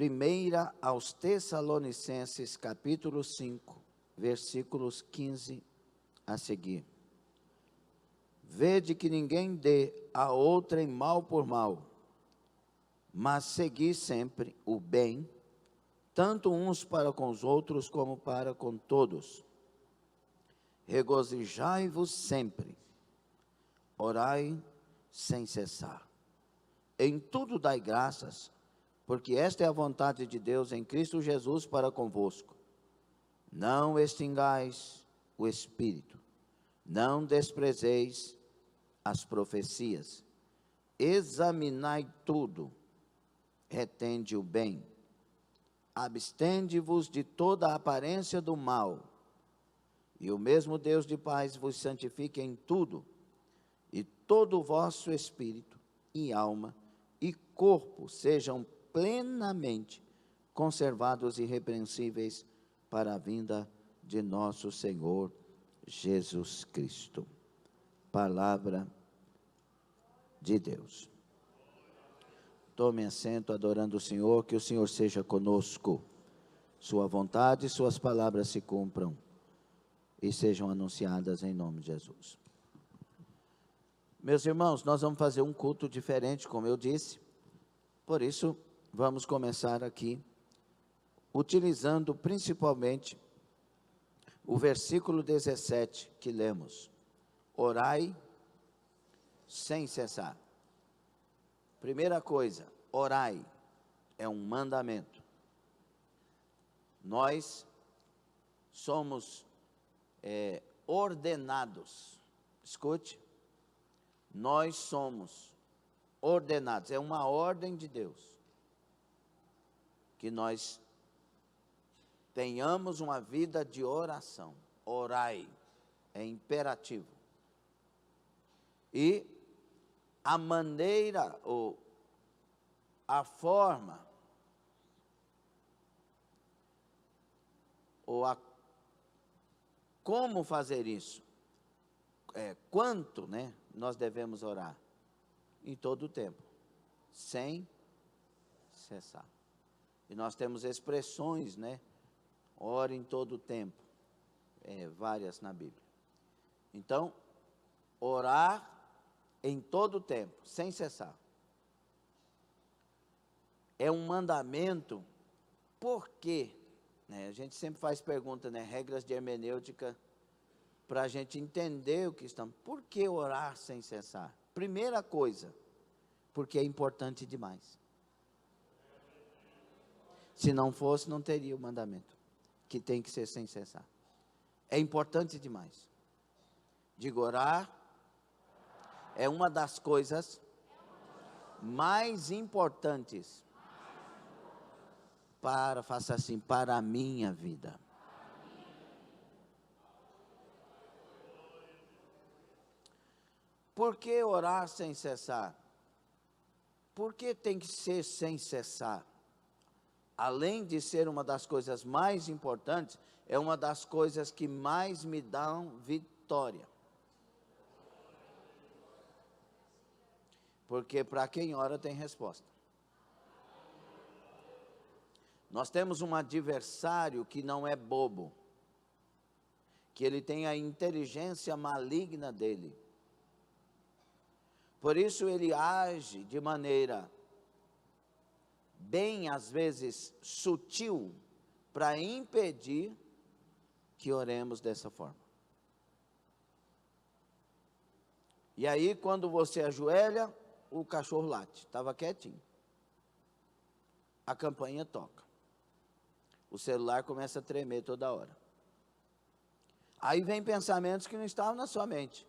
Primeira aos Tessalonicenses, capítulo 5, versículos 15 a seguir. Vede que ninguém dê a outrem mal por mal, mas segui sempre o bem, tanto uns para com os outros como para com todos. Regozijai-vos sempre, orai sem cessar. Em tudo dai graças, porque esta é a vontade de Deus em Cristo Jesus para convosco. Não extingais o Espírito, não desprezeis as profecias, examinai tudo, retende o bem, abstende-vos de toda a aparência do mal, e o mesmo Deus de paz vos santifique em tudo, e todo o vosso espírito e alma e corpo sejam plenamente conservados irrepreensíveis para a vinda de nosso Senhor Jesus Cristo. Palavra de Deus. Tome assento adorando o Senhor, que o Senhor seja conosco. Sua vontade e suas palavras se cumpram e sejam anunciadas em nome de Jesus. Meus irmãos, nós vamos fazer um culto diferente, como eu disse. Por isso, vamos começar aqui, utilizando principalmente o versículo 17 que lemos. Orai sem cessar. Primeira coisa, orai é um mandamento. Nós somos ordenados. Escute, nós somos ordenados, é uma ordem de Deus, que nós tenhamos uma vida de oração. Orai, é imperativo. E a maneira, ou a forma, ou a como fazer isso, quanto, nós devemos orar? Em todo o tempo, sem cessar. E nós temos expressões, ore em todo o tempo, várias na Bíblia. Então, orar em todo o tempo, sem cessar. É um mandamento. Por quê? A gente sempre faz pergunta, regras de hermenêutica, para a gente entender o que estamos. Por que orar sem cessar? Primeira coisa, porque é importante demais. Se não fosse, não teria o mandamento, que tem que ser sem cessar. É importante demais. Digo, orar é uma das coisas mais importantes faça assim, para a minha vida. Por que orar sem cessar? Por que tem que ser sem cessar? Além de ser uma das coisas mais importantes, é uma das coisas que mais me dão vitória. Porque para quem ora tem resposta. Nós temos um adversário que não é bobo, que ele tem a inteligência maligna dele. Por isso ele age de maneira bem, às vezes, sutil, para impedir que oremos dessa forma. E aí, quando você ajoelha, o cachorro late, estava quietinho. A campainha toca. O celular começa a tremer toda hora. Aí vem pensamentos que não estavam na sua mente.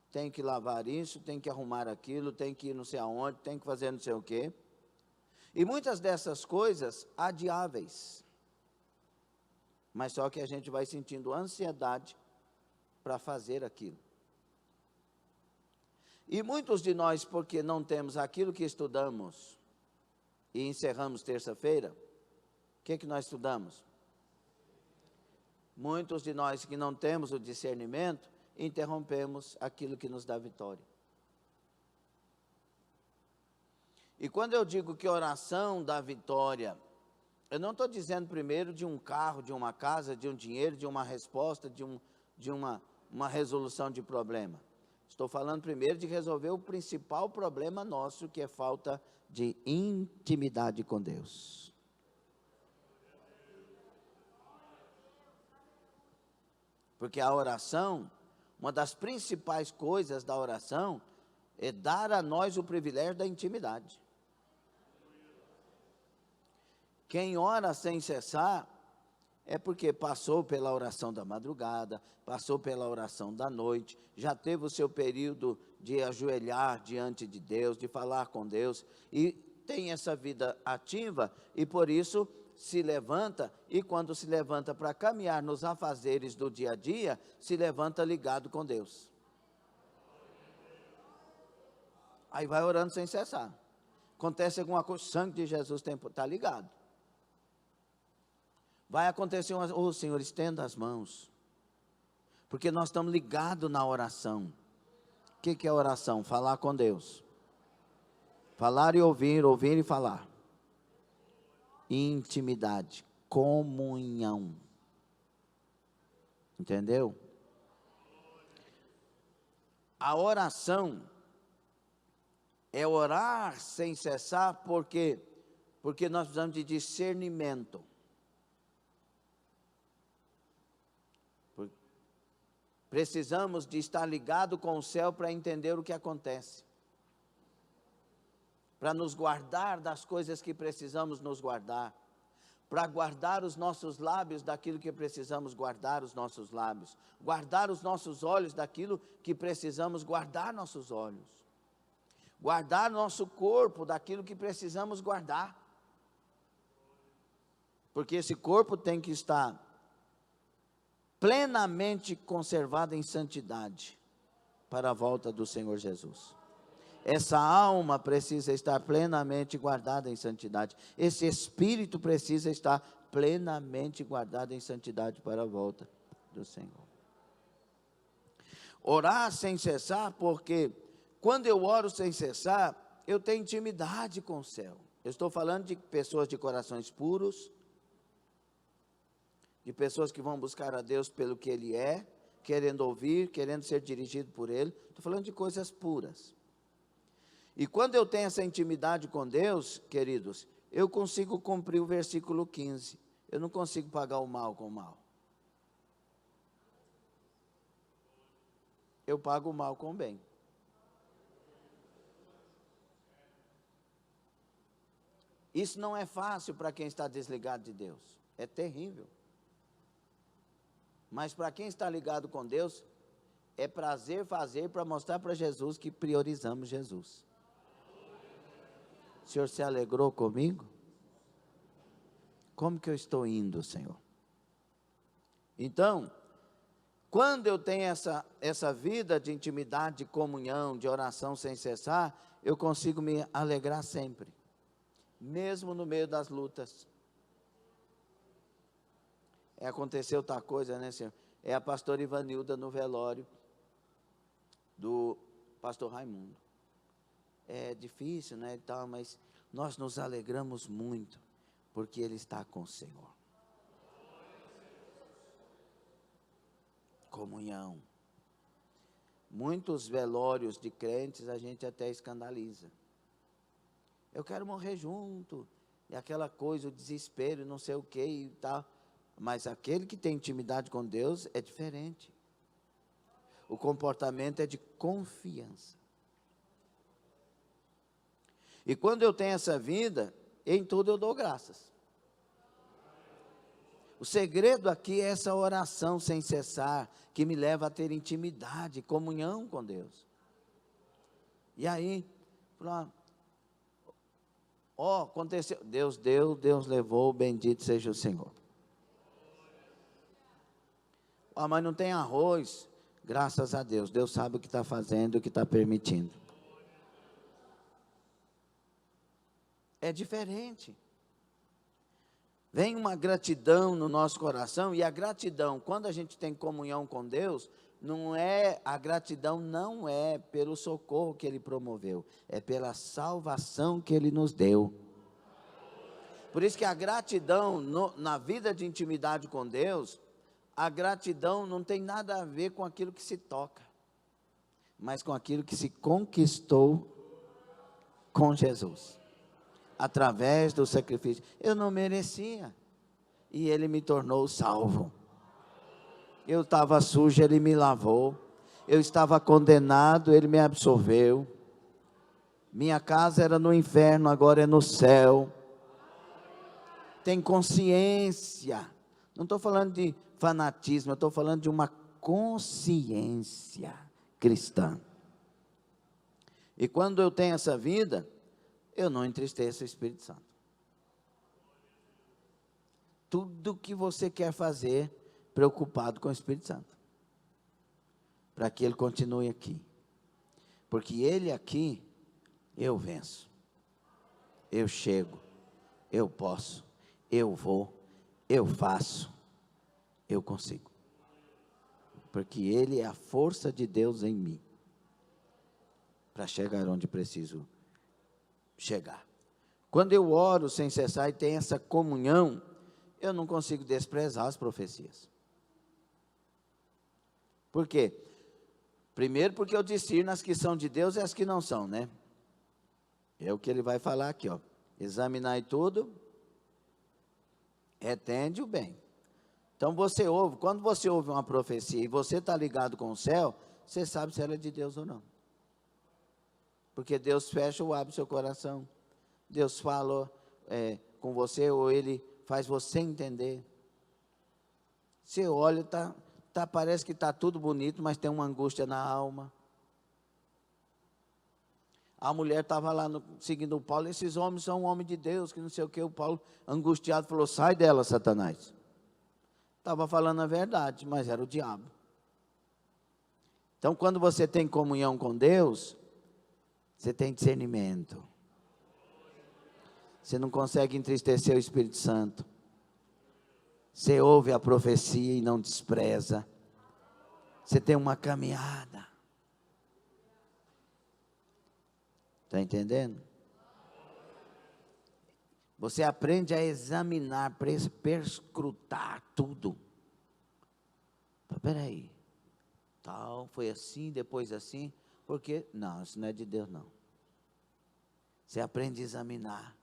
Tem que lavar isso, tem que arrumar aquilo, tem que ir não sei aonde, tem que fazer não sei o quê. E muitas dessas coisas adiáveis. Mas só que a gente vai sentindo ansiedade para fazer aquilo. E muitos de nós, porque não temos aquilo que estudamos, e encerramos terça-feira, o que nós estudamos? Muitos de nós que não temos o discernimento, interrompemos aquilo que nos dá vitória. E quando eu digo que oração dá vitória, Eu não estou dizendo primeiro de um carro, de uma casa, de um dinheiro, de uma resposta, de uma resolução de problema. Estou falando primeiro de resolver o principal problema nosso, que é falta de intimidade com Deus. Porque a oração, uma das principais coisas da oração, é dar a nós o privilégio da intimidade. Quem ora sem cessar, é porque passou pela oração da madrugada, passou pela oração da noite, já teve o seu período de ajoelhar diante de Deus, de falar com Deus, e tem essa vida ativa, e por isso se levanta, e quando se levanta para caminhar nos afazeres do dia a dia, se levanta ligado com Deus. Aí vai orando sem cessar. Acontece alguma coisa, o sangue de Jesus está ligado. Vai acontecer Senhor, estenda as mãos. Porque nós estamos ligados na oração. O que é oração? Falar com Deus. Falar e ouvir, ouvir e falar. Intimidade, comunhão. Entendeu? A oração é orar sem cessar, porque nós precisamos de discernimento. Precisamos de estar ligado com o céu para entender o que acontece. Para nos guardar das coisas que precisamos nos guardar. Para guardar os nossos lábios daquilo que precisamos guardar os nossos lábios. Guardar os nossos olhos daquilo que precisamos guardar nossos olhos. Guardar nosso corpo daquilo que precisamos guardar. Porque esse corpo tem que estar plenamente conservado em santidade para a volta do Senhor Jesus. Essa alma precisa estar plenamente guardada em santidade. Esse espírito precisa estar plenamente guardado em santidade para a volta do Senhor. Orar sem cessar, porque quando eu oro sem cessar, eu tenho intimidade com o céu. Eu estou falando de pessoas de corações puros, de pessoas que vão buscar a Deus pelo que Ele é, querendo ouvir, querendo ser dirigido por Ele. Estou falando de coisas puras. E quando eu tenho essa intimidade com Deus, queridos, eu consigo cumprir o versículo 15. Eu não consigo pagar o mal com o mal. Eu pago o mal com o bem. Isso não é fácil para quem está desligado de Deus. É terrível. Mas para quem está ligado com Deus, é prazer fazer para mostrar para Jesus que priorizamos Jesus. O Senhor se alegrou comigo? Como que eu estou indo, Senhor? Então, quando eu tenho essa vida de intimidade, de comunhão, de oração sem cessar, eu consigo me alegrar sempre, mesmo no meio das lutas. Aconteceu outra coisa, né, Senhor? É a pastora Ivanilda no velório do pastor Raimundo. É difícil, né, e tal, mas nós nos alegramos muito, porque ele está com o Senhor. Comunhão. Muitos velórios de crentes a gente até escandaliza. Eu quero morrer junto, e aquela coisa, o desespero, não sei o que e tal. Mas aquele que tem intimidade com Deus é diferente. O comportamento é de confiança. E quando eu tenho essa vida, em tudo eu dou graças. O segredo aqui é essa oração sem cessar, que me leva a ter intimidade, comunhão com Deus. E aí, aconteceu, Deus deu, Deus levou, bendito seja o Senhor. Mas não tem arroz, graças a Deus, Deus sabe o que está fazendo, o que está permitindo. É diferente. Vem uma gratidão no nosso coração, e a gratidão, quando a gente tem comunhão com Deus, a gratidão não é pelo socorro que Ele promoveu, é pela salvação que Ele nos deu. Por isso que a gratidão na vida de intimidade com Deus, a gratidão não tem nada a ver com aquilo que se toca, mas com aquilo que se conquistou com Jesus, através do sacrifício. Eu não merecia, e Ele me tornou salvo. Eu estava sujo, Ele me lavou. Eu estava condenado, Ele me absolveu. Minha casa era no inferno, agora é no céu. Tem consciência. Não estou falando de fanatismo, eu estou falando de uma consciência cristã. E quando eu tenho essa vida, eu não entristeço o Espírito Santo. Tudo que você quer fazer, preocupado com o Espírito Santo, para que ele continue aqui, porque ele aqui, eu venço, eu chego, eu posso, eu vou, eu faço, eu consigo, porque ele é a força de Deus em mim, para chegar onde preciso chegar. Quando eu oro sem cessar e tenho essa comunhão, eu não consigo desprezar as profecias. Por quê? Primeiro porque eu discerno as que são de Deus e as que não são, né? É o que ele vai falar aqui, ó. Examinai tudo, retende o bem. Então você ouve, quando você ouve uma profecia e você está ligado com o céu, você sabe se ela é de Deus ou não. Porque Deus fecha ou abre o seu coração. Deus fala com você ou Ele faz você entender. Você olha, parece que está tudo bonito, mas tem uma angústia na alma. A mulher estava lá seguindo o Paulo, esses homens são homens de Deus, que não sei o que. O Paulo, angustiado, falou, sai dela, Satanás. Estava falando a verdade, mas era o diabo. Então, quando você tem comunhão com Deus, você tem discernimento. Você não consegue entristecer o Espírito Santo. Você ouve a profecia e não despreza. Você tem uma caminhada. Está entendendo? Você aprende a examinar, perscrutar tudo. Espera aí. Tal, foi assim, depois assim. Porque, não, isso não é de Deus não. Você aprende a examinar.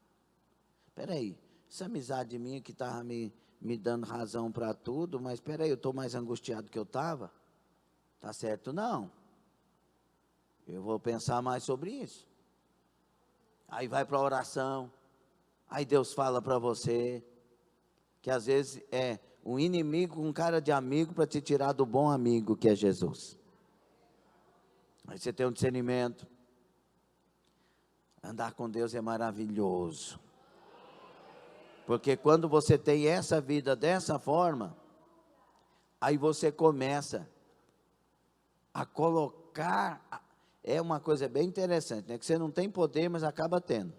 Espera aí, essa amizade minha que estava me dando razão para tudo, mas espera aí, eu estou mais angustiado que eu estava? Está certo? Não. Eu vou pensar mais sobre isso. Aí vai para a oração. Aí Deus fala para você, que às vezes é um inimigo com cara de amigo para te tirar do bom amigo que é Jesus. Aí você tem um discernimento. Andar com Deus é maravilhoso. Porque quando você tem essa vida dessa forma, aí você começa a colocar, é uma coisa bem interessante, né? Que você não tem poder, mas acaba tendo.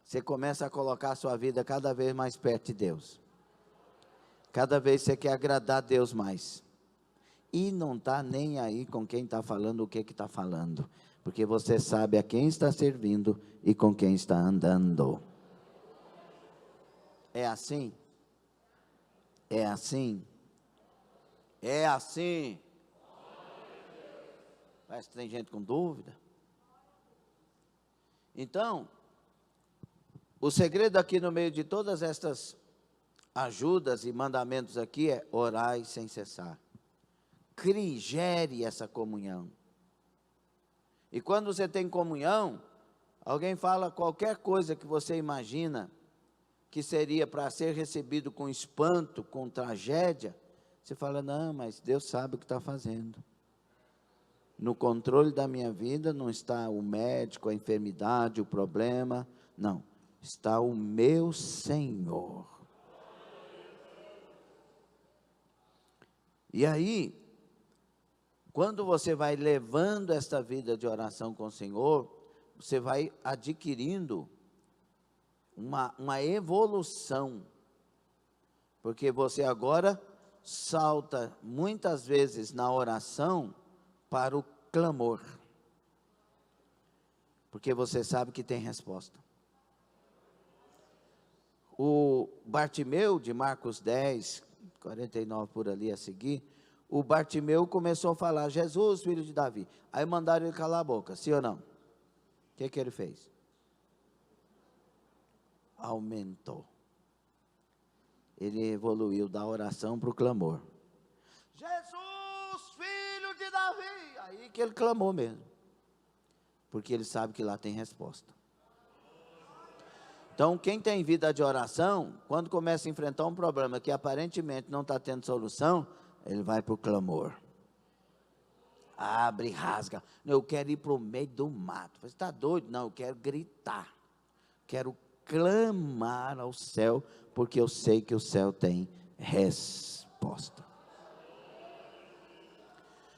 Você começa a colocar a sua vida cada vez mais perto de Deus. Cada vez você quer agradar a Deus mais. E não está nem aí com quem está falando o que está falando. Porque você sabe a quem está servindo e com quem está andando. É assim? É assim? É assim? Parece que tem gente com dúvida. Então, o segredo aqui no meio de todas estas ajudas e mandamentos aqui é orai sem cessar. Gere essa comunhão. E quando você tem comunhão, alguém fala qualquer coisa que você imagina que seria para ser recebido com espanto, com tragédia, você fala, não, mas Deus sabe o que está fazendo. No controle da minha vida não está o médico, a enfermidade, o problema, não, está o meu Senhor. E aí, quando você vai levando esta vida de oração com o Senhor, você vai adquirindo uma evolução, porque você agora salta muitas vezes na oração para o clamor, porque você sabe que tem resposta. o Bartimeu, de Marcos 10, 49 por ali a seguir, o Bartimeu começou a falar, Jesus, filho de Davi. Aí mandaram ele calar a boca, sim ou não? O que ele fez? Aumentou. Ele evoluiu da oração para o clamor. Jesus, filho de Davi. Aí que ele clamou mesmo. Porque ele sabe que lá tem resposta. Então, quem tem vida de oração, quando começa a enfrentar um problema que aparentemente não está tendo solução, ele vai para o clamor. Abre, rasga. Eu quero ir para o meio do mato. Você está doido? Não, eu quero gritar. Quero clamar ao céu, porque eu sei que o céu tem resposta.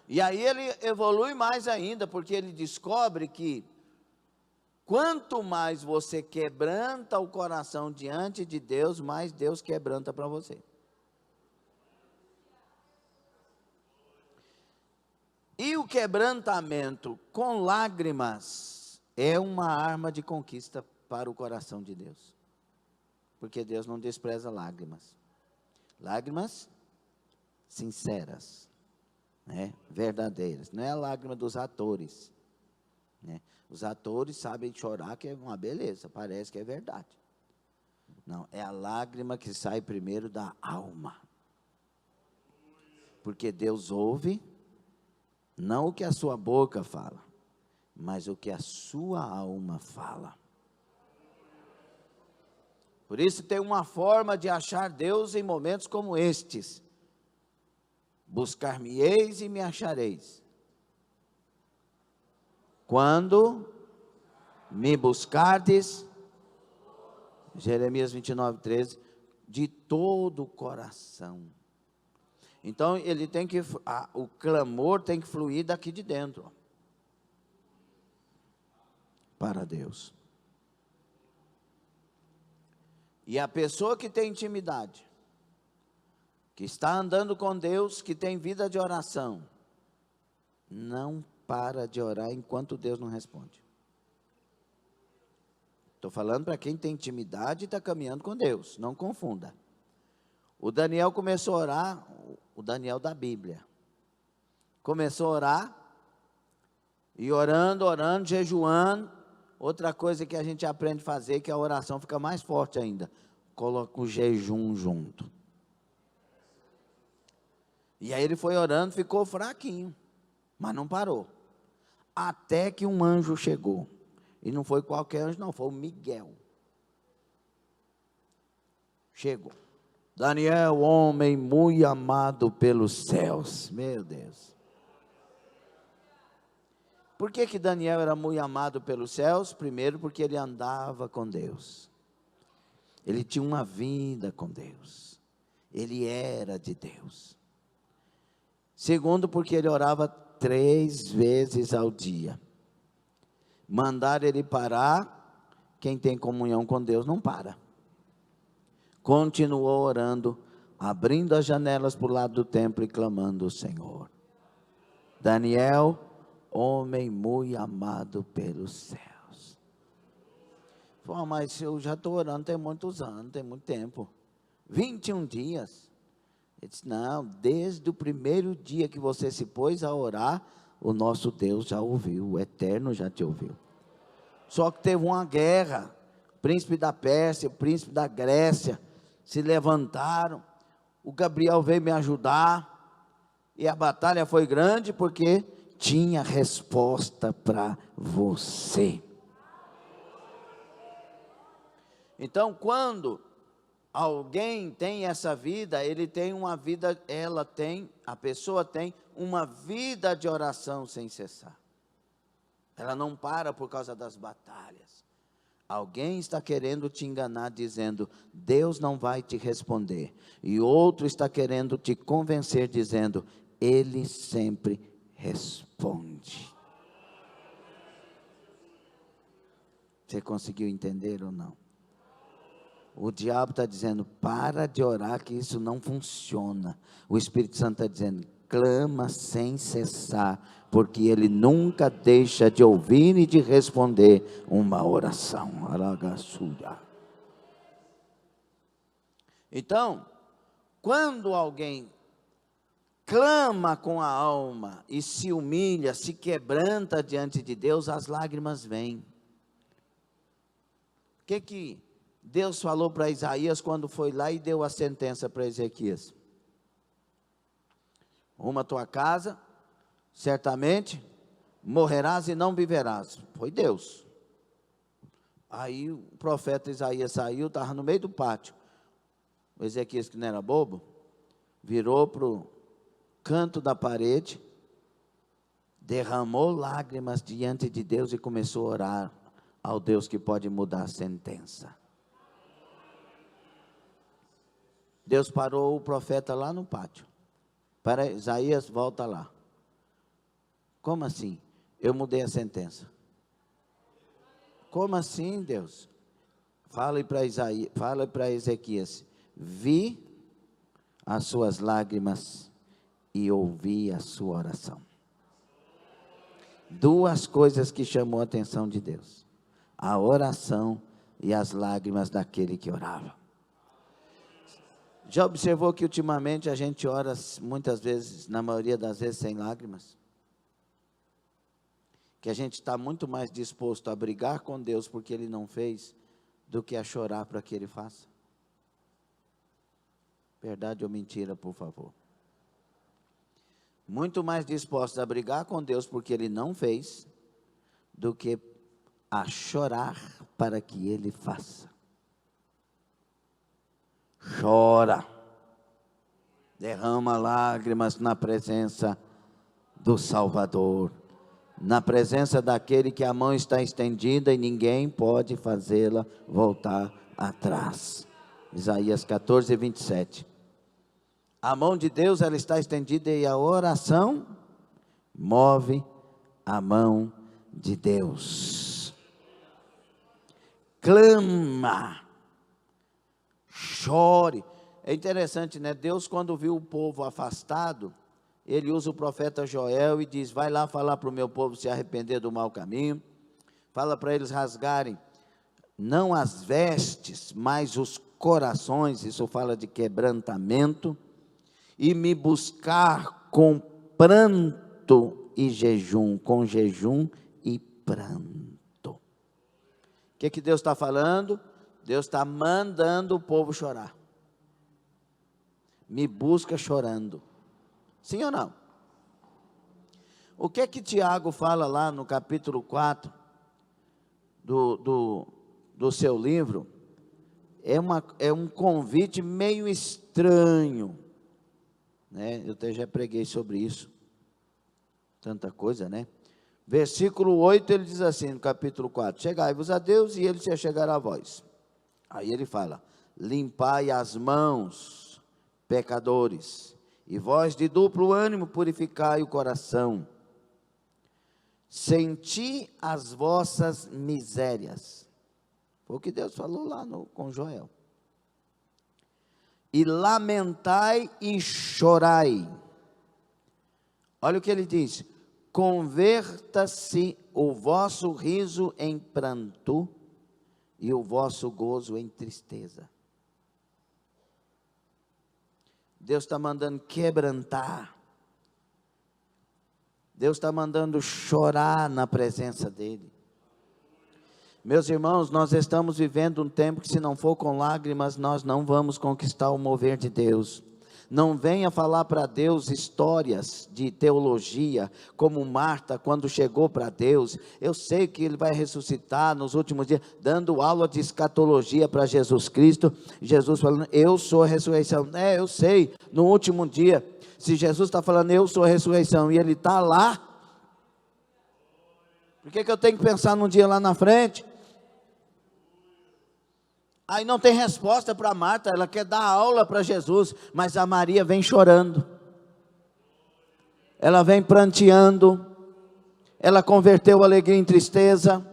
E aí ele evolui mais ainda, porque ele descobre que quanto mais você quebranta o coração diante de Deus, mais Deus quebranta para você. E o quebrantamento com lágrimas é uma arma de conquista para o coração de Deus. Porque Deus não despreza lágrimas. Lágrimas sinceras, né? Verdadeiras. Não é a lágrima dos atores, né? Os atores sabem chorar, que é uma beleza, parece que é verdade. Não, é a lágrima que sai primeiro da alma. Porque Deus ouve, não o que a sua boca fala, mas o que a sua alma fala. Por isso tem uma forma de achar Deus em momentos como estes. Buscar-me-eis e me achareis. Quando me buscardes, Jeremias 29:13, de todo o coração. Então ele tem que, o clamor tem que fluir daqui de dentro, para Deus. E a pessoa que tem intimidade, que está andando com Deus, que tem vida de oração, não para de orar enquanto Deus não responde. Estou falando para quem tem intimidade e está caminhando com Deus, não confunda. O Daniel começou a orar, o Daniel da Bíblia, começou a orar, e orando, jejuando. Outra coisa que a gente aprende a fazer, que a oração fica mais forte ainda, coloca o jejum junto. E aí ele foi orando, ficou fraquinho, mas não parou. Até que um anjo chegou. E não foi qualquer anjo não, foi o Miguel. Chegou. Daniel, homem muito amado pelos céus. Meu Deus. Por que Daniel era muito amado pelos céus? Primeiro, porque ele andava com Deus. Ele tinha uma vida com Deus. Ele era de Deus. Segundo, porque ele orava 3 vezes ao dia. Mandar ele parar, quem tem comunhão com Deus não para. Continuou orando, abrindo as janelas para o lado do templo e clamando o Senhor. Daniel, homem muito amado pelos céus. Pô, mas eu já estou orando tem muitos anos, tem muito tempo. 21 dias. Ele disse, não, desde o primeiro dia que você se pôs a orar, o nosso Deus já ouviu, o Eterno já te ouviu. Só que teve uma guerra, o príncipe da Pérsia, o príncipe da Grécia, se levantaram, o Gabriel veio me ajudar, e a batalha foi grande, porque tinha resposta para você. Então, quando alguém tem essa vida, ele tem uma vida, a pessoa tem uma vida de oração sem cessar. Ela não para por causa das batalhas. Alguém está querendo te enganar, dizendo, Deus não vai te responder. E outro está querendo te convencer, dizendo, Ele sempre responde. Você conseguiu entender ou não? O diabo está dizendo, para de orar que isso não funciona. O Espírito Santo está dizendo, clama sem cessar, porque Ele nunca deixa de ouvir e de responder uma oração. Então, quando alguém clama com a alma e se humilha, se quebranta diante de Deus, as lágrimas vêm. O que Deus falou para Isaías quando foi lá e deu a sentença para Ezequias? Arruma a tua casa, certamente morrerás e não viverás. Foi Deus. Aí o profeta Isaías saiu, estava no meio do pátio. O Ezequias, que não era bobo, virou para o canto da parede, derramou lágrimas diante de Deus e começou a orar ao Deus que pode mudar a sentença. Deus parou o profeta lá no pátio. Para Isaías, volta lá. Como assim? Eu mudei a sentença. Como assim, Deus? Fala para Ezequias: vi as suas lágrimas e ouvi a sua oração. Duas coisas que chamou a atenção de Deus: a oração e as lágrimas daquele que orava. Já observou que ultimamente a gente ora muitas vezes, na maioria das vezes, sem lágrimas? Que a gente está muito mais disposto a brigar com Deus porque Ele não fez, do que a chorar para que Ele faça? Verdade ou mentira, por favor? Muito mais dispostos a brigar com Deus porque Ele não fez, do que a chorar para que Ele faça. Chora, derrama lágrimas na presença do Salvador, na presença daquele que a mão está estendida e ninguém pode fazê-la voltar atrás. Isaías 14, 27. A mão de Deus, ela está estendida e a oração move a mão de Deus. Clama, chore. É interessante, né? Deus, quando viu o povo afastado, Ele usa o profeta Joel e diz: vai lá falar para o meu povo se arrepender do mau caminho. Fala para eles rasgarem, não as vestes, mas os corações. Isso fala de quebrantamento. E me buscar com pranto e jejum, com jejum e pranto. O que Deus está falando? Deus está mandando o povo chorar. Me busca chorando. Sim ou não? O que Tiago fala lá no capítulo 4 do seu livro? É um convite meio estranho, né? Eu até já preguei sobre isso. Tanta coisa, né? Versículo 8, ele diz assim, no capítulo 4: chegai-vos a Deus e Ele se achegará a vós. Aí ele fala: limpai as mãos, pecadores, e vós de duplo ânimo purificai o coração. Senti as vossas misérias. Foi o que Deus falou lá com Joel. E lamentai e chorai. Olha o que ele diz: converta-se o vosso riso em pranto e o vosso gozo em tristeza. Deus está mandando quebrantar. Deus está mandando chorar na presença dEle. Meus irmãos, nós estamos vivendo um tempo que, se não for com lágrimas, nós não vamos conquistar o mover de Deus. Não venha falar para Deus histórias de teologia, como Marta, quando chegou para Deus. Eu sei que Ele vai ressuscitar nos últimos dias, dando aula de escatologia para Jesus Cristo. Jesus falando: eu sou a ressurreição. Eu sei, no último dia, se Jesus está falando eu sou a ressurreição, e Ele está lá, por que eu tenho que pensar num dia lá na frente? Aí não tem resposta para Marta, ela quer dar aula para Jesus, mas a Maria vem chorando, ela vem pranteando, ela converteu a alegria em tristeza,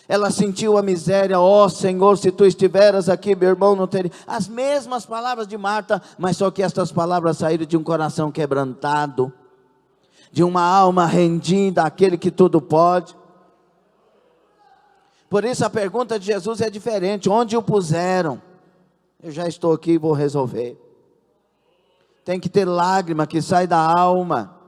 ela sentiu a miséria. Ó Senhor, se Tu estiveras aqui, meu irmão não teria. As mesmas palavras de Marta, mas só que estas palavras saíram de um coração quebrantado, de uma alma rendida àquele que tudo pode. Por isso a pergunta de Jesus é diferente: onde o puseram? Eu já estou aqui e vou resolver. Tem que ter lágrima que sai da alma.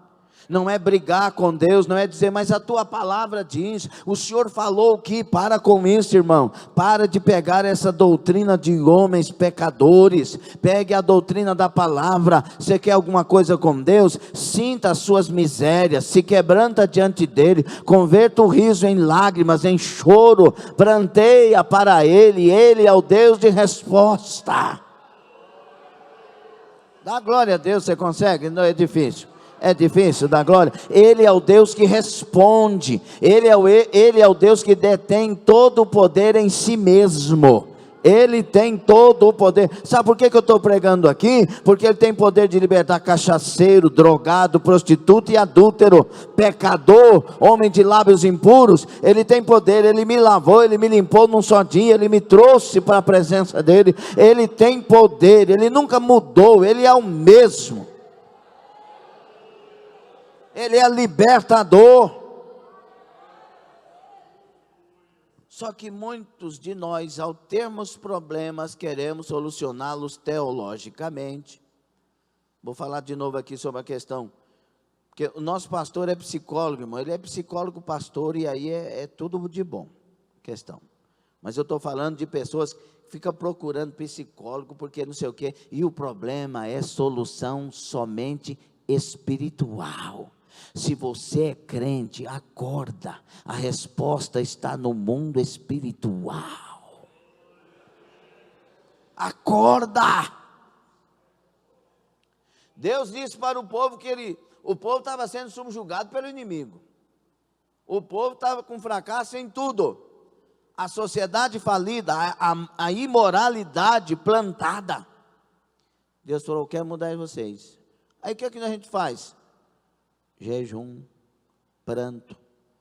Não é brigar com Deus, não é dizer, mas a tua palavra diz, o Senhor falou que, para com isso, irmão, para de pegar essa doutrina de homens pecadores, pegue a doutrina da palavra. Você quer alguma coisa com Deus? Sinta as suas misérias, se quebranta diante dele, converta o riso em lágrimas, em choro, pranteia para ele é o Deus de resposta. Dá glória a Deus, você consegue? Não é difícil. É difícil dar glória. Ele é o Deus que responde. Ele é o Deus que detém todo o poder em si mesmo. Ele tem todo o poder. Sabe por que eu estou pregando aqui? Porque Ele tem poder de libertar cachaceiro, drogado, prostituta e adúltero, pecador, homem de lábios impuros. Ele tem poder. Ele me lavou, Ele me limpou num só dia, Ele me trouxe para a presença dEle. Ele tem poder, Ele nunca mudou, Ele é o mesmo. Ele é libertador. Só que muitos de nós, ao termos problemas, queremos solucioná-los teologicamente. Vou falar de novo aqui sobre a questão, porque o nosso pastor é psicólogo, irmão. Ele é psicólogo, pastor, e aí é tudo de bom, questão. Mas eu estou falando de pessoas que ficam procurando psicólogo, porque não sei o quê. E o problema é solução somente espiritual. Se você é crente, acorda, a resposta está no mundo espiritual. Acorda. Deus disse para o povo que o povo estava sendo subjugado pelo inimigo. O povo estava com fracasso em tudo. A sociedade falida, a imoralidade plantada. Deus falou, quero mudar vocês. Aí o que a gente faz? Jejum, pranto,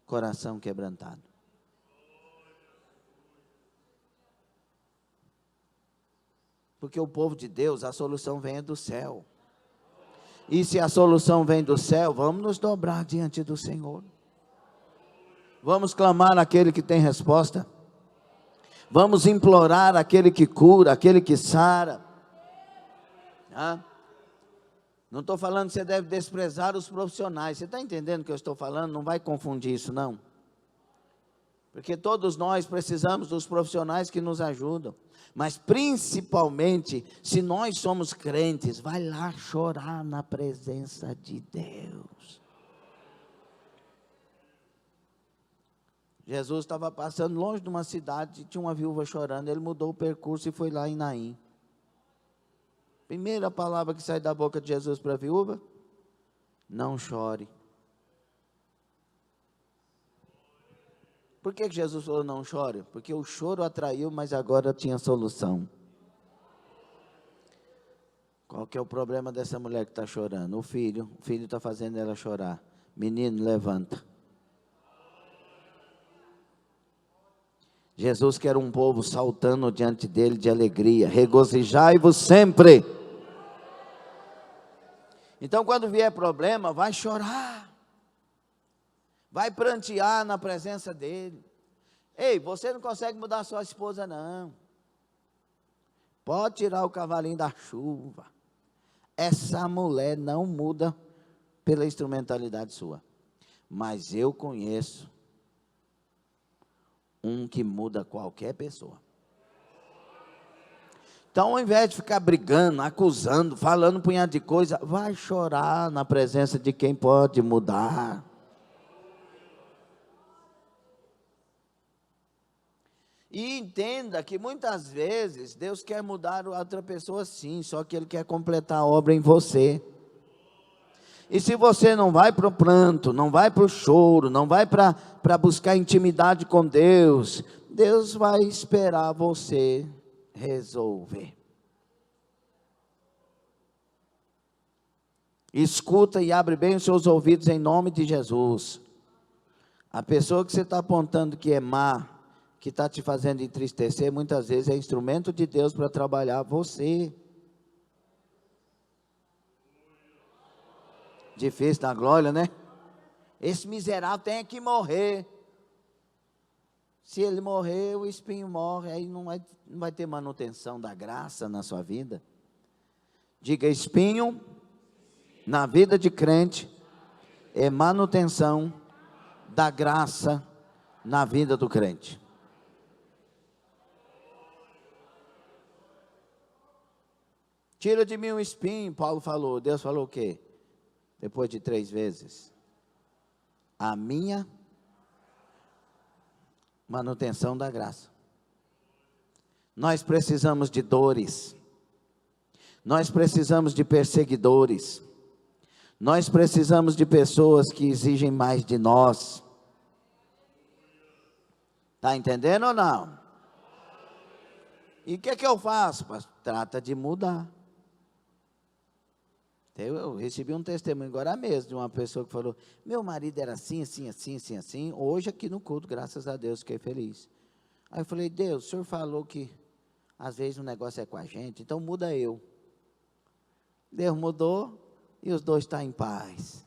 coração quebrantado. Porque o povo de Deus, a solução vem do céu. E se a solução vem do céu, vamos nos dobrar diante do Senhor. Vamos clamar aquele que tem resposta. Vamos implorar aquele que cura, aquele que sara. Não estou falando que você deve desprezar os profissionais. Você está entendendo o que eu estou falando? Não vai confundir isso, não. Porque todos nós precisamos dos profissionais que nos ajudam. Mas principalmente, se nós somos crentes, vai lá chorar na presença de Deus. Jesus estava passando longe de uma cidade, tinha uma viúva chorando. Ele mudou o percurso e foi lá em Naim. Primeira palavra que sai da boca de Jesus para a viúva: não chore. Por que Jesus falou não chore? Porque o choro atraiu, mas agora tinha solução. Qual que é o problema dessa mulher que está chorando? O filho está fazendo ela chorar. Menino, levanta. Jesus quer um povo saltando diante dele de alegria. Regozijai-vos sempre. Então, quando vier problema, vai chorar. Vai prantear na presença dele. Ei, você não consegue mudar sua esposa, não. Pode tirar o cavalinho da chuva. Essa mulher não muda pela instrumentalidade sua. Mas eu conheço um que muda qualquer pessoa. Então, ao invés de ficar brigando, acusando, falando um punhado de coisa, vai chorar na presença de quem pode mudar. E entenda que muitas vezes Deus quer mudar outra pessoa sim, só que Ele quer completar a obra em você. E se você não vai para o pranto, não vai para o choro, não vai para buscar intimidade com Deus, Deus vai esperar você resolver. Escuta e abre bem os seus ouvidos em nome de Jesus. A pessoa que você está apontando que é má, que está te fazendo entristecer, muitas vezes é instrumento de Deus para trabalhar você. Difícil da glória, né? Esse miserável tem que morrer. Se ele morrer, o espinho morre, aí não vai ter manutenção da graça na sua vida. Diga: espinho na vida de crente é manutenção da graça na vida do crente. Tira de mim um espinho, Paulo falou. Deus falou o quê? Depois de 3 vezes. A minha manutenção da graça. Nós precisamos de dores. Nós precisamos de perseguidores. Nós precisamos de pessoas que exigem mais de nós. Está entendendo ou não? E o que eu faço? Trata de mudar. Eu recebi um testemunho agora mesmo de uma pessoa que falou: meu marido era assim, assim, assim, assim, assim. Hoje aqui no culto, graças a Deus, fiquei feliz. Aí eu falei: Deus, o senhor falou que às vezes o negócio é com a gente, então muda eu. Deus mudou e os dois estão em paz.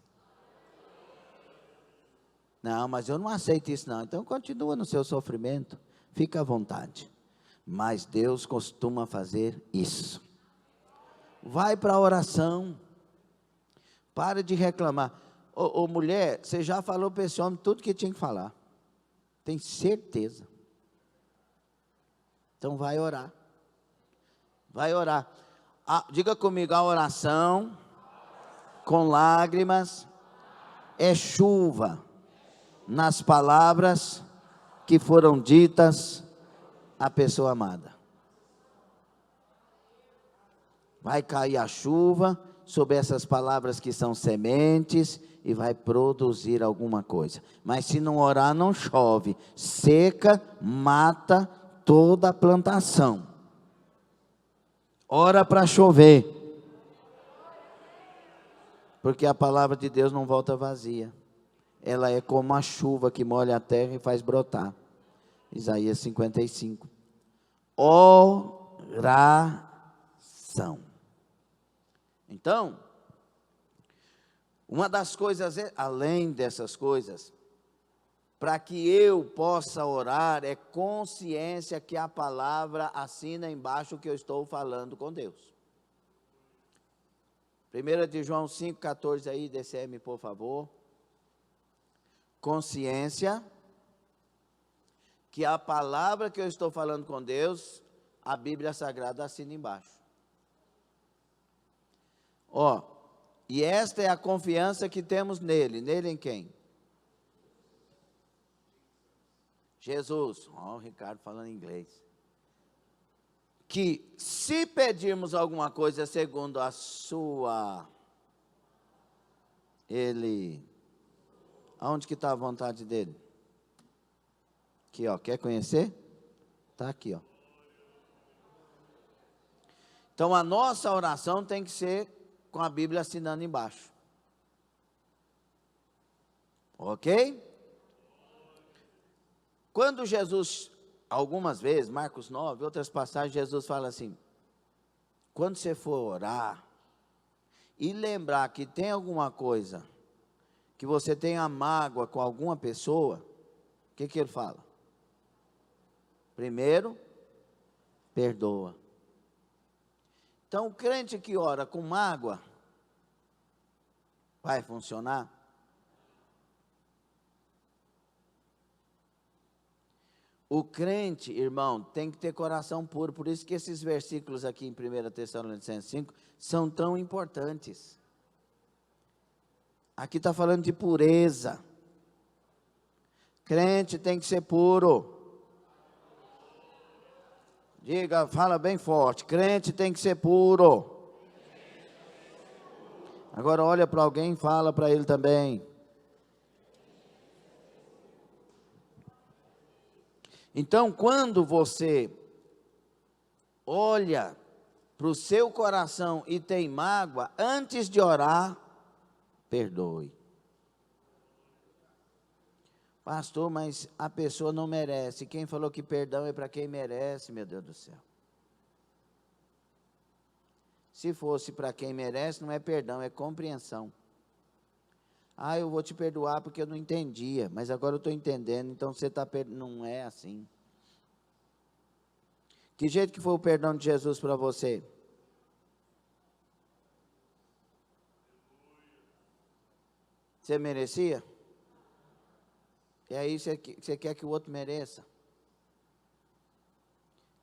Não, mas eu não aceito isso não. Então continua no seu sofrimento, fica à vontade. Mas Deus costuma fazer isso. Vai para a oração. Para de reclamar. Ô mulher, você já falou para esse homem tudo que tinha que falar. Tem certeza. Então vai orar. Vai orar. Diga comigo: a oração com lágrimas é chuva nas palavras que foram ditas à pessoa amada. Vai cair a chuva sobre essas palavras que são sementes e vai produzir alguma coisa. Mas se não orar, não chove. Seca, mata toda a plantação. Ora para chover. Porque a palavra de Deus não volta vazia. Ela é como a chuva que molha a terra e faz brotar. Isaías 55. Oração. Então, uma das coisas, além dessas coisas, para que eu possa orar, é consciência que a palavra assina embaixo o que eu estou falando com Deus. 1 de João 5,14 aí, desce-me por favor. Consciência que a palavra que eu estou falando com Deus, a Bíblia Sagrada assina embaixo. E esta é a confiança que temos nele. Nele em quem? Jesus. O Ricardo falando inglês. Que se pedirmos alguma coisa segundo a sua... Aonde que está a vontade dele? Aqui, quer conhecer? Está aqui, Então a nossa oração tem que ser com a Bíblia assinando embaixo. Ok? Quando Jesus, algumas vezes, Marcos 9, outras passagens, Jesus fala assim: quando você for orar, e lembrar que tem alguma coisa, que você tenha mágoa com alguma pessoa, o que ele fala? Primeiro, perdoa. Então, o crente que ora com mágoa, vai funcionar? O crente, irmão, tem que ter coração puro. Por isso que esses versículos aqui em 1 Tessalonicenses 5 são tão importantes. Aqui está falando de pureza. Crente tem que ser puro. Diga, fala bem forte. Crente tem que ser puro. Agora olha para alguém e fala para ele também. Então, quando você olha para o seu coração e tem mágoa, antes de orar, perdoe. Pastor, mas a pessoa não merece. Quem falou que perdão é para quem merece, meu Deus do céu? Se fosse para quem merece, não é perdão, é compreensão. Ah, eu vou te perdoar porque eu não entendia, mas agora eu estou entendendo, então você está não é assim. Que jeito que foi o perdão de Jesus para você? Você merecia? E aí você quer que o outro mereça?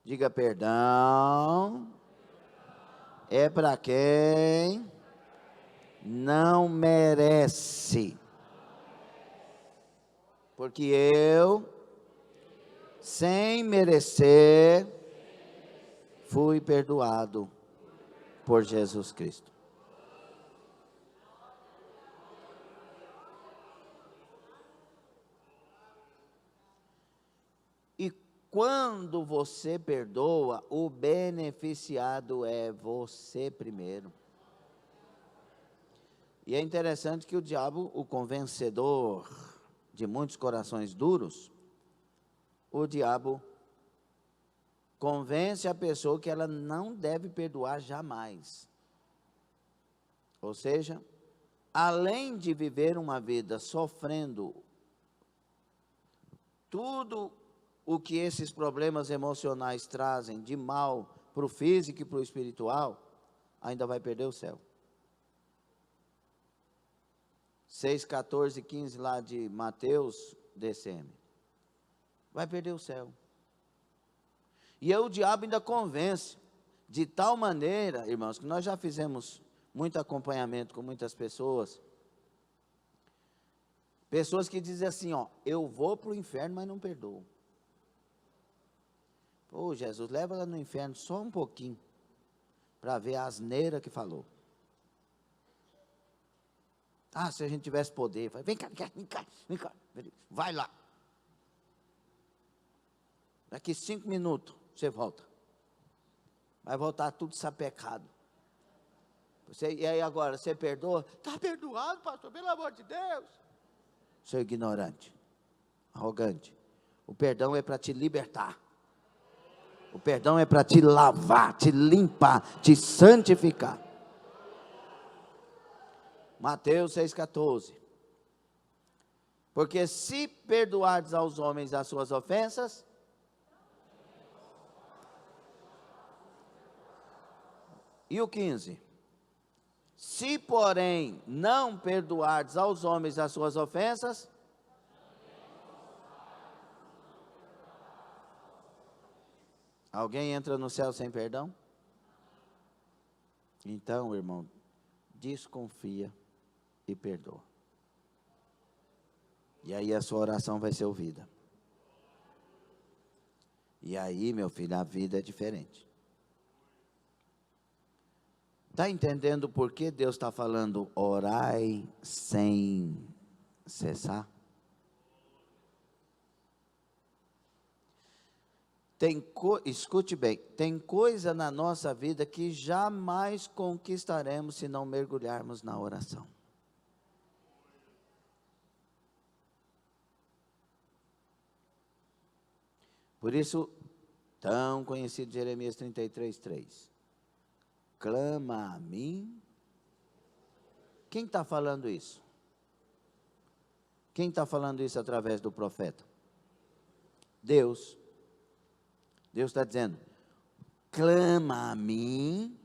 Diga perdão. É para quem não merece. Porque eu, sem merecer, fui perdoado por Jesus Cristo. E quando você perdoa, o beneficiado é você primeiro. E é interessante que o diabo, o convencedor de muitos corações duros, o diabo convence a pessoa que ela não deve perdoar jamais. Ou seja, além de viver uma vida sofrendo tudo o que esses problemas emocionais trazem de mal para o físico e para o espiritual, ainda vai perder o céu. 6, 14 e 15 lá de Mateus, DCM. Vai perder o céu. E aí o diabo ainda convence, de tal maneira, irmãos, que nós já fizemos muito acompanhamento com muitas pessoas. Pessoas que dizem assim, ó, eu vou para o inferno, mas não perdoo. Ô Jesus, leva ela no inferno só um pouquinho, para ver a asneira que falou. Ah, se a gente tivesse poder, vem cá, vem cá, vai lá. Daqui 5 minutos, você volta. Vai voltar tudo sapecado. E aí agora, você perdoa? Está perdoado, pastor, pelo amor de Deus. Seu ignorante, arrogante. O perdão é para te libertar. O perdão é para te lavar, te limpar, te santificar. Mateus 6,14. Porque se perdoardes aos homens as suas ofensas, e o 15. Se, porém, não perdoardes aos homens as suas ofensas, alguém entra no céu sem perdão? Então, irmão, desconfia e perdoa. E aí a sua oração vai ser ouvida. E aí, meu filho, a vida é diferente. Está entendendo por que Deus está falando orai sem cessar? Escute bem, tem coisa na nossa vida que jamais conquistaremos se não mergulharmos na oração. Por isso, tão conhecido Jeremias 33:3. Clama a mim. Quem está falando isso? Quem está falando isso através do profeta? Deus. Deus está dizendo, clama a mim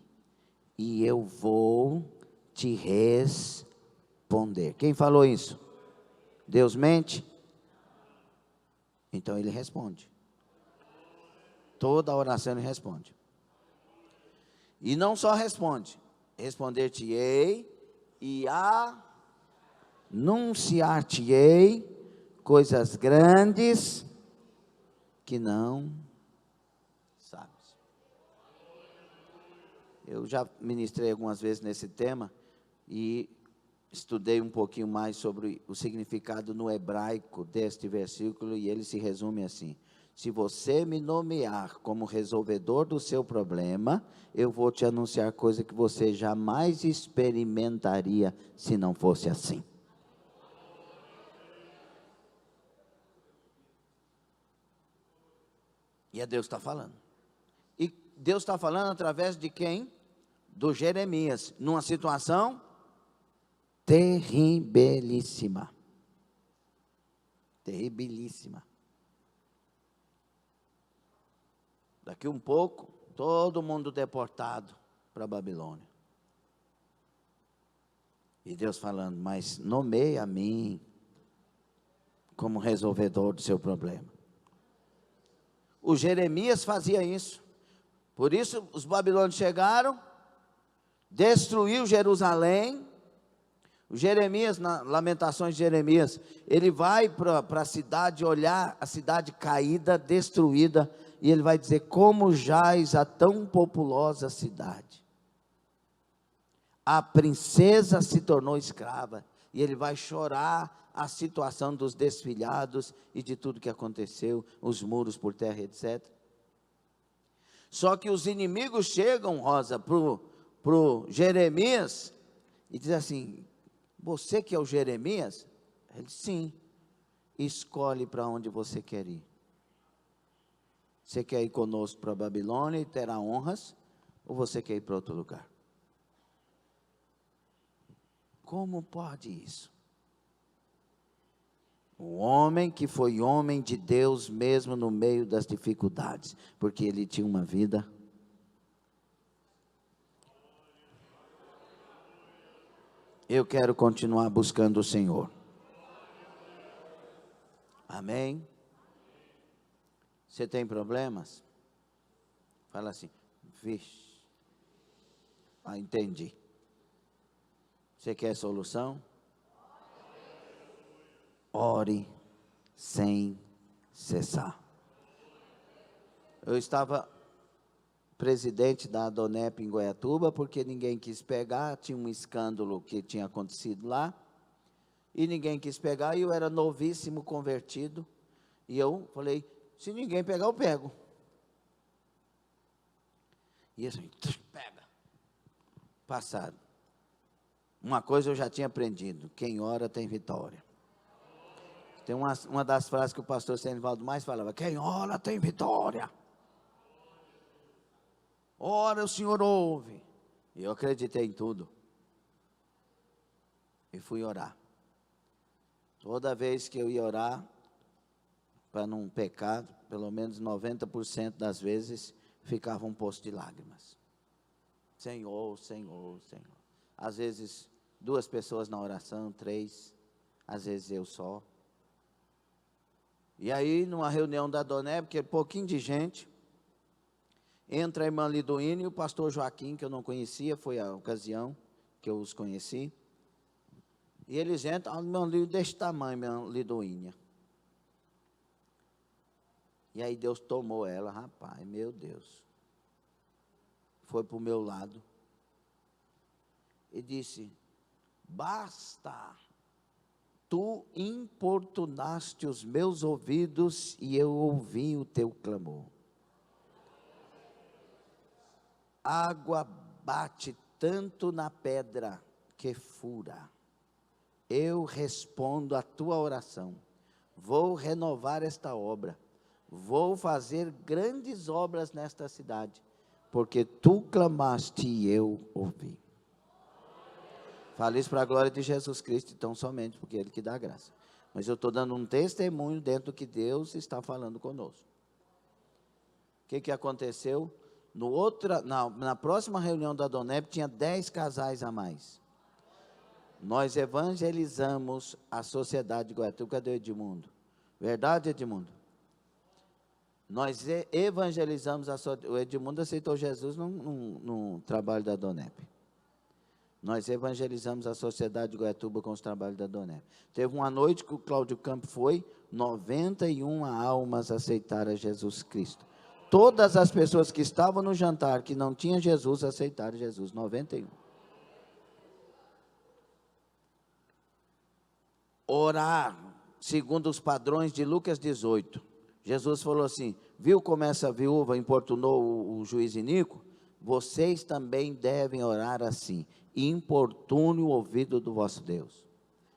e eu vou te responder. Quem falou isso? Deus mente? Então ele responde. Toda oração ele responde. E não só responde, responder-te-ei e anunciar-te-ei coisas grandes que não sabes. Eu já ministrei algumas vezes nesse tema e estudei um pouquinho mais sobre o significado no hebraico deste versículo e ele se resume assim: se você me nomear como resolvedor do seu problema, eu vou te anunciar coisa que você jamais experimentaria se não fosse assim. E é Deus que está falando. E Deus está falando através de quem? Do Jeremias, numa situação terribilíssima. Terribilíssima. Daqui um pouco, todo mundo deportado para a Babilônia. E Deus falando, mas nomeie a mim como resolvedor do seu problema. O Jeremias fazia isso. Por isso os babilônios chegaram, destruiu Jerusalém. O Jeremias, na Lamentações de Jeremias, ele vai para a cidade olhar a cidade caída, destruída, e ele vai dizer, como jaz a tão populosa cidade. A princesa se tornou escrava, e ele vai chorar a situação dos desfilhados e de tudo que aconteceu, os muros por terra, etc. Só que os inimigos chegam, Rosa, para o Jeremias, e diz assim, você que é o Jeremias? Ele diz, sim, escolhe para onde você quer ir. Você quer ir conosco para a Babilônia e terá honras, ou você quer ir para outro lugar? Como pode isso? O homem que foi homem de Deus mesmo no meio das dificuldades, porque ele tinha uma vida. Eu quero continuar buscando o Senhor. Amém? Você tem problemas? Fala assim, vixe. Entendi. Você quer solução? Ore sem cessar. Eu estava presidente da Adonep em Goiatuba, porque ninguém quis pegar, tinha um escândalo que tinha acontecido lá, e ninguém quis pegar, e eu era novíssimo convertido, e eu falei, se ninguém pegar, eu pego. E assim, pega. Passado. Uma coisa eu já tinha aprendido, quem ora tem vitória. Tem uma das frases que o pastor Senivaldo mais falava, quem ora tem vitória. Ora o Senhor ouve. E eu acreditei em tudo. E fui orar. Toda vez que eu ia orar, para não pecar, pelo menos 90% das vezes, ficava um poço de lágrimas. Senhor, Senhor, Senhor. Às vezes, 2 pessoas na oração, 3, às vezes eu só. E aí, numa reunião da Adonep, porque pouquinho de gente, entra a irmã Liduína e o pastor Joaquim, que eu não conhecia, foi a ocasião que eu os conheci. E eles entram, a irmã Liduína desse tamanho, irmã Liduína. E aí Deus tomou ela, rapaz, meu Deus. Foi para o meu lado. E disse, basta, tu importunaste os meus ouvidos e eu ouvi o teu clamor. Água bate tanto na pedra que fura. Eu respondo a tua oração. Vou renovar esta obra. Vou fazer grandes obras nesta cidade, porque tu clamaste e eu ouvi. Fale isso para a glória de Jesus Cristo, então somente, porque é Ele que dá graça. Mas eu estou dando um testemunho dentro do que Deus está falando conosco. O que aconteceu? Na próxima reunião da Adonep, tinha 10 casais a mais. Nós evangelizamos a sociedade de Goiatuba. Cadê o Edmundo? Verdade, Edmundo? Nós evangelizamos o Edmundo aceitou Jesus no trabalho da Adonep. Nós evangelizamos a sociedade de Goiatuba com os trabalhos da Adonep. Teve uma noite que o Cláudio Campos foi, 91 almas aceitaram a Jesus Cristo. Todas as pessoas que estavam no jantar, que não tinham Jesus, aceitaram Jesus, 91. Orar, segundo os padrões de Lucas 18. Jesus falou assim, viu como essa viúva importunou o juiz iníquo? Vocês também devem orar assim, importune o ouvido do vosso Deus.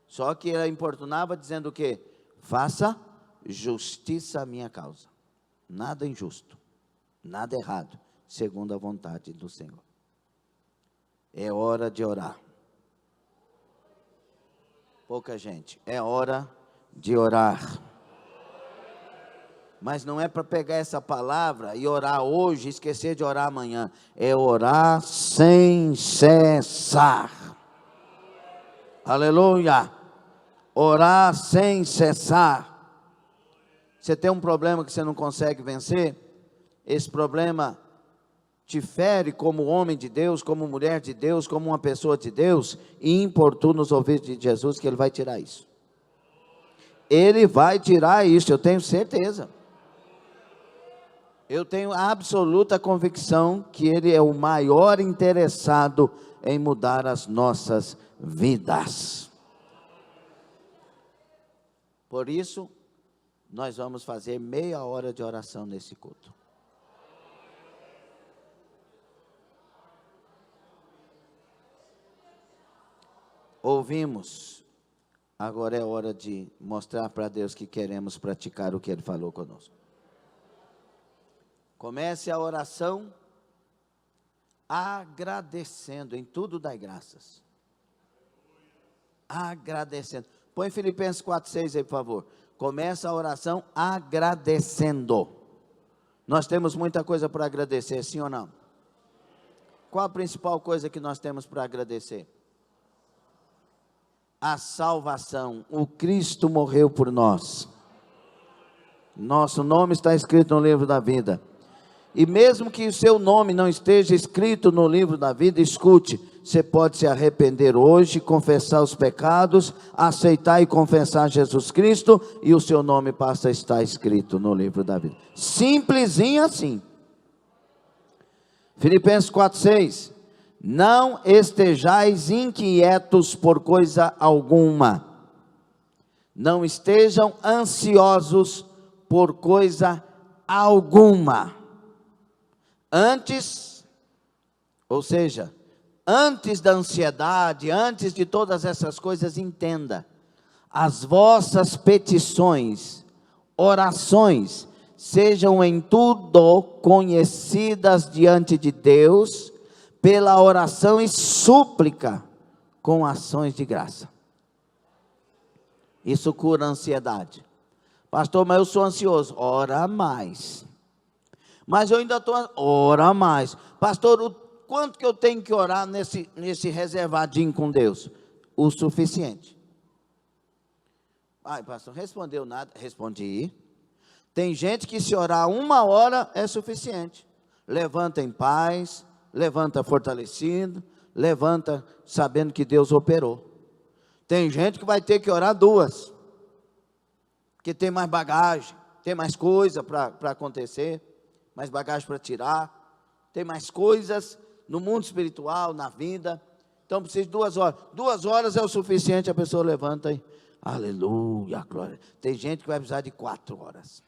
Só que ela importunava dizendo o quê? Faça justiça à minha causa. Nada injusto, nada errado, segundo a vontade do Senhor. É hora de orar. Pouca gente. É hora de orar. Mas não é para pegar essa palavra e orar hoje e esquecer de orar amanhã. É orar sem cessar. Aleluia. Orar sem cessar. Você tem um problema que você não consegue vencer? Esse problema te fere como homem de Deus, como mulher de Deus, como uma pessoa de Deus, e importuna os ouvidos de Jesus que Ele vai tirar isso. Ele vai tirar isso, eu tenho certeza. Eu tenho absoluta convicção que Ele é o maior interessado em mudar as nossas vidas. Por isso, nós vamos fazer meia hora de oração nesse culto. Ouvimos, agora é hora de mostrar para Deus que queremos praticar o que Ele falou conosco. Comece a oração agradecendo, em tudo dai graças. Agradecendo. Põe Filipenses 4:6 aí, por favor. Começa a oração agradecendo. Nós temos muita coisa para agradecer, sim ou não? Qual a principal coisa que nós temos para agradecer? A salvação. O Cristo morreu por nós. Nosso nome está escrito no livro da vida. E mesmo que o seu nome não esteja escrito no livro da vida, escute, você pode se arrepender hoje, confessar os pecados, aceitar e confessar Jesus Cristo, e o seu nome passa a estar escrito no livro da vida. Simplesinho assim. Filipenses 4:6. Não estejais inquietos por coisa alguma. Não estejam ansiosos por coisa alguma. Antes, ou seja, antes da ansiedade, antes de todas essas coisas, entenda, as vossas petições, orações, sejam em tudo conhecidas diante de Deus, pela oração e súplica, com ações de graça. Isso cura a ansiedade. Pastor, mas eu sou ansioso. Ora mais. Mas eu ainda estou, ora mais. Pastor, o quanto que eu tenho que orar nesse reservadinho com Deus? O suficiente. Ai, pastor, respondeu nada? Respondi. Tem gente que se orar 1 hora é suficiente. Levanta em paz, levanta fortalecido, levanta sabendo que Deus operou. Tem gente que vai ter que orar 2, porque tem mais bagagem, tem mais coisa para acontecer, mais bagagem para tirar, tem mais coisas no mundo espiritual, na vida. Então precisa de 2 horas. 2 horas é o suficiente, a pessoa levanta e aleluia, glória. Tem gente que vai precisar de 4 horas.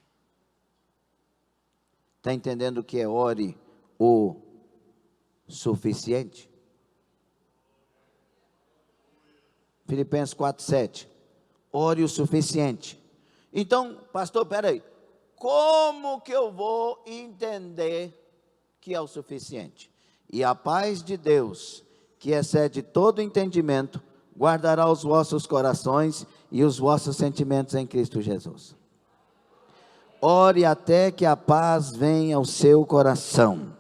Está entendendo o que é ore o suficiente? Filipenses 4:7. Ore o suficiente. Então, pastor, peraí, como que eu vou entender que é o suficiente? E a paz de Deus, que excede todo entendimento, guardará os vossos corações e os vossos sentimentos em Cristo Jesus. Ore até que a paz venha ao seu coração.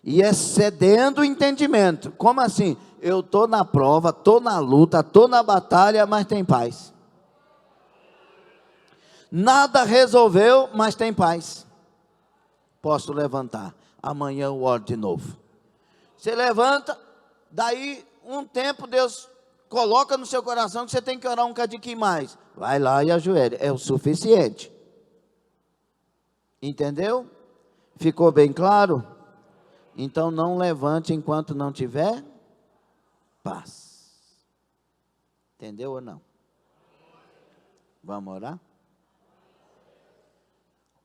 E excedendo o entendimento. Como assim? Eu estou na prova, estou na luta, estou na batalha, mas tem paz. Nada resolveu, mas tem paz. Posso levantar. Amanhã eu oro de novo. Você levanta, daí um tempo Deus coloca no seu coração que você tem que orar um cadinho mais. Vai lá e ajoelha. É o suficiente. Entendeu? Ficou bem claro? Então não levante enquanto não tiver paz. Entendeu ou não? Vamos orar?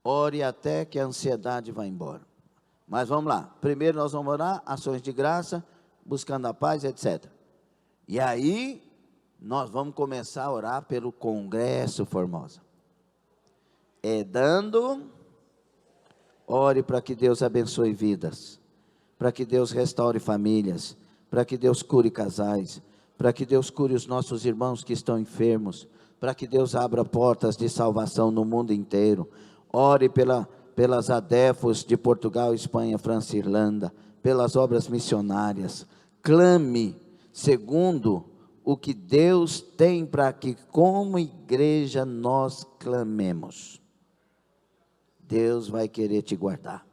Ore até que a ansiedade vá embora. Mas vamos lá. Primeiro nós vamos orar, ações de graça, buscando a paz, etc. E aí, nós vamos começar a orar pelo Congresso Formosa. Ore para que Deus abençoe vidas, para que Deus restaure famílias, para que Deus cure casais, para que Deus cure os nossos irmãos que estão enfermos, para que Deus abra portas de salvação no mundo inteiro. Ore pelas ADEFOS de Portugal, Espanha, França e Irlanda, pelas obras missionárias. Clame segundo o que Deus tem para que, como igreja, nós clamemos. Deus vai querer te guardar.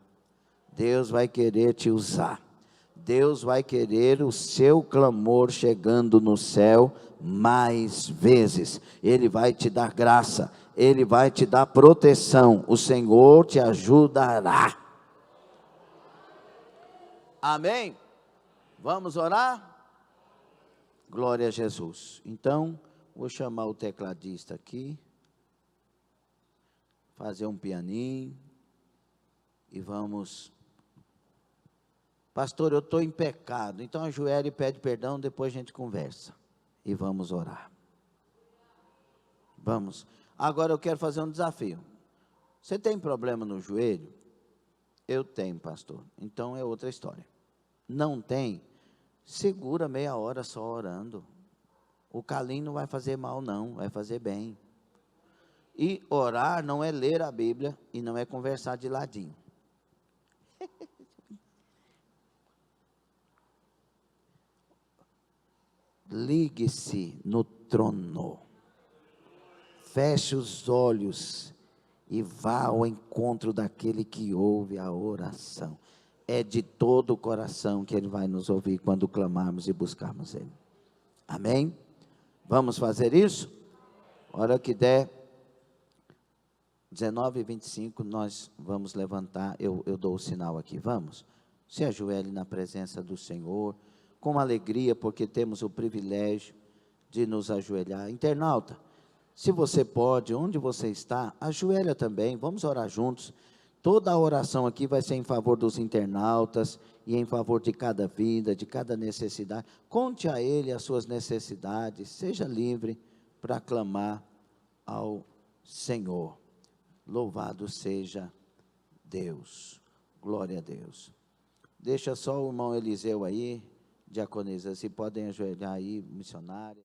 Deus vai querer te usar. Deus vai querer o seu clamor chegando no céu mais vezes. Ele vai te dar graça. Ele vai te dar proteção. O Senhor te ajudará. Amém? Vamos orar? Glória a Jesus. Então, vou chamar o tecladista aqui, fazer um pianinho, e vamos. Pastor, eu estou em pecado, então ajoelha e pede perdão, depois a gente conversa, e vamos orar. Vamos. Agora eu quero fazer um desafio. Você tem problema no joelho? Eu tenho, pastor. Então é outra história. Não tem? Segura meia hora só orando. O calinho não vai fazer mal não, vai fazer bem. E orar não é ler a Bíblia e não é conversar de ladinho. Ligue-se no trono. Feche os olhos e vá ao encontro daquele que ouve a oração. É de todo o coração que Ele vai nos ouvir quando clamarmos e buscarmos Ele. Amém? Vamos fazer isso? Hora que der 19h25, nós vamos levantar, eu dou o sinal aqui, vamos? Se ajoelhe na presença do Senhor, com alegria, porque temos o privilégio de nos ajoelhar. Internauta, se você pode, onde você está, ajoelha também, vamos orar juntos. Toda a oração aqui vai ser em favor dos internautas e em favor de cada vida, de cada necessidade. Conte a Ele as suas necessidades, seja livre para clamar ao Senhor. Louvado seja Deus, glória a Deus. Deixa só o irmão Eliseu aí, diaconisa, se podem ajoelhar aí, missionário.